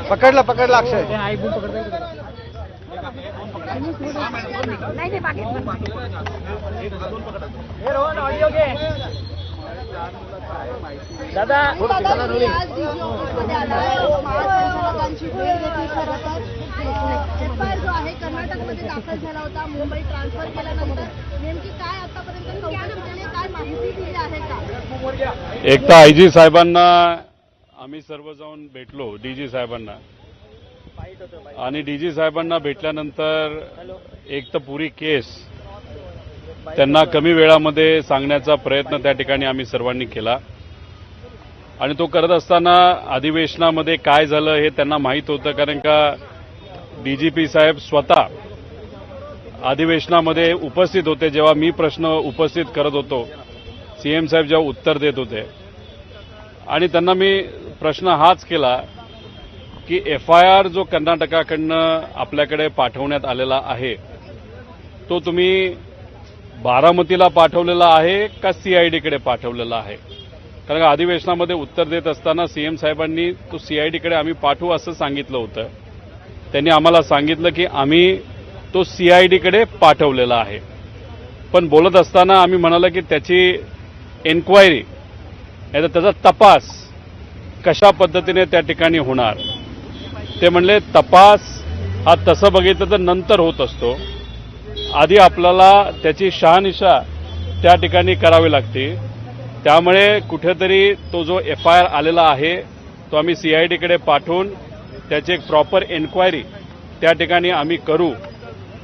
पकडला पकडला अक्षय. दादा आज डीजीओमध्ये आलाय महासंचालकांची भेट घेतली. खरं तर एफआयआर जो आहे कर्नाटकमध्ये दाखल झाला होता, मुंबई ट्रान्सफर केल्यानंतर नेमकी काय आतापर्यंत चौकशीने काय माहिती दिली आहे का? एक तर आयजी साहेबांना आम्ही सर्व जाऊन भेटलो, डीजी साहेबांना, आणि डीजी साहेबांना भेटल्यानंतर एक तर पुरी केस त्यांना कमी वेळामध्ये सांगण्याचा प्रयत्न त्या ठिकाणी आम्ही सर्वांनी केला. आणि तो करत असताना अधिवेशनामध्ये काय झालं हे त्यांना माहीत होतं, कारण का डीजीपी साहेब स्वतः अधिवेशनामध्ये उपस्थित होते. जेव्हा मी प्रश्न उपस्थित करत होतो, सीएम साहेब जेव्हा उत्तर देत होते, आणि त्यांना मी प्रश्न हाच केला की एफआयआर जो कर्नाटकाकडनं आपल्याकडे पाठवण्यात आलेला आहे तो तुम्ही बारामतीला पाठवलेला आहे का सीआयडीकडे पाठवलेला आहे. कारण का अधिवेशनामध्ये उत्तर देत असताना सीएम साहेबांनी तो सीआयडीकडे आम्ही पाठवू असं सांगितलं होतं. त्यांनी आम्हाला सांगितलं की आम्ही तो सीआयडीकडे पाठवलेला आहे. पण बोलत असताना आम्ही म्हणालो की त्याची एन्क्वायरी नाही तर त्याचा तपास कशा पद्धतीने त्या ठिकाणी होणार. ते म्हणले तपास हा तसं बघितलं तर नंतर होत असतो, आधी आपल्याला त्याची शहानिशा त्या ठिकाणी करावी लागते. त्यामुळे कुठेतरी तो जो एफआयआर आलेला आहे तो आम्ही सीआयडीकडे पाठवून त्याची एक प्रॉपर एन्क्वायरी त्या ठिकाणी आम्ही करू,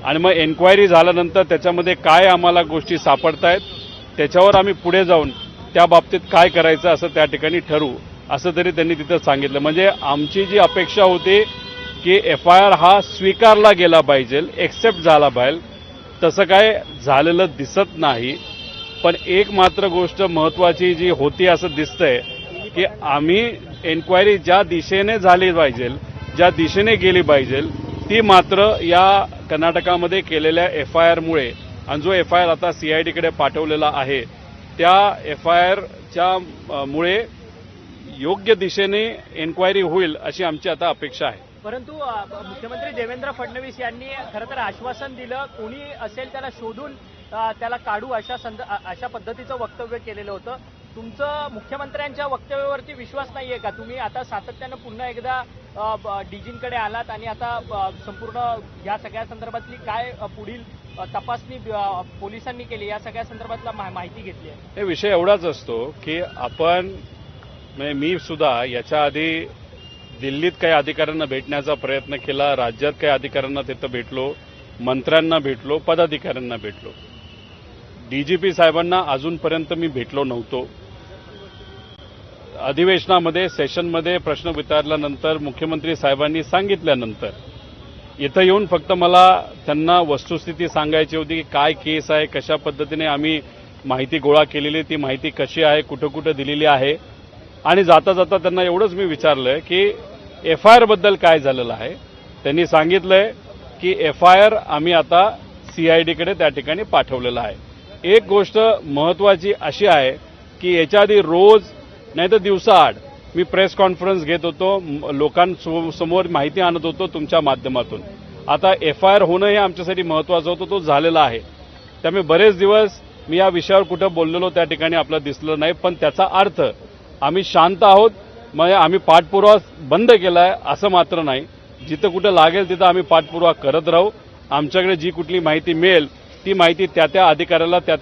आणि मग एन्क्वायरी झाल्यानंतर त्याच्यामध्ये काय आम्हाला गोष्टी सापडतायत त्याच्यावर आम्ही पुढे जाऊन त्या बाबतीत काय करायचं असं त्या ठिकाणी ठरवू, असं तरी त्यांनी तिथं सांगितलं. म्हणजे आमची जी अपेक्षा होती की एफआयआर हा स्वीकारला गेला पाहिजे, एक्सेप्ट झाला पाहिजे, तसं काय झालेलं दिसत नाही. पण एक मात्र गोष्ट महत्त्वाची जी होती असं दिसतंय की आम्ही एन्क्वायरी ज्या दिशेने झाली पाहिजे, ज्या दिशेने गेली पाहिजे, ती मात्र या कर्नाटकामध्ये केलेल्या एफआयआरमुळे, आणि जो एफआयआर आता सीआयडीकडे पाठवलेला आहे त्या एफआयआरच्या मुळे योग्य दिशेने एन्क्वायरी होईल अशी आमची आता अपेक्षा आहे. परंतु मुख्यमंत्री देवेंद्र फडणवीस यांनी खरं तर आश्वासन दिलं, कोणी असेल त्याला शोधून त्याला काढू अशा पद्धतीचं वक्तव्य केलेलं होतं. तुमचं मुख्यमंत्र्यांच्या वक्तव्यावरती विश्वास नाहीये का? तुम्ही आता सातत्यानं पुन्हा एकदा डीजींकडे आलात आणि आता संपूर्ण या सगळ्या संदर्भातली काय पुढील तपासणी पोलिसांनी केली या सगळ्या संदर्भातला माहिती घेतली आहे. हे विषय एवढाच असतो की आपण, म्हणजे मी सुद्धा याच्या आधी दिल्लीत काही अधिकाऱ्यांना भेटण्याचा प्रयत्न केला, राज्यात काही अधिकाऱ्यांना तिथं भेटलो, मंत्र्यांना भेटलो, पदाधिकाऱ्यांना भेटलो. डीजीपी साहेबांना अजूनपर्यंत मी भेटलो नव्हतो. अधिवेशनामध्ये सेशनमध्ये प्रश्न विचारल्यानंतर मुख्यमंत्री साहेबांनी सांगितल्यानंतर इथं येऊन फक्त मला त्यांना वस्तुस्थिती सांगायची होती की काय केस आहे, कशा पद्धतीने आम्ही माहिती गोळा केलेली, ती माहिती कशी आहे, कुठं कुठं दिलेली आहे, आणि जाता जाता त्यांना एवढंच मी विचारलंय की एफआयआर बद्दल काय झालेलं आहे. त्यांनी सांगितलंय की एफआयआर आम्ही आता सीआयडीकडे त्या ठिकाणी पाठवलेला आहे. एक गोष्ट महत्त्वाची अशी आहे की याच्या आधी रोज नाही तर दिवसाआड मी प्रेस कॉन्फरन्स घेत होतो, लोकांसमोर माहिती आणत होतो तुमच्या माध्यमातून. आता एफआयआर होणं हे आमच्यासाठी महत्त्वाचं होतं, तो झालेला आहे. त्यामुळे बरेच दिवस मी या विषयावर कुठं बोललेलो त्या ठिकाणी आपलं दिसलं नाही. पण त्याचा अर्थ आम्ही शांत आहोत, म्हणजे आम्ही पाठपुरावा बंद केलाय असं मात्र नाही. जिथं कुठं लागेल तिथं आम्ही पाठपुरावा करत राहू. आमच्याकडे जी कुठली माहिती मिळेल ती माहिती त्या अधिकाऱ्याला त्या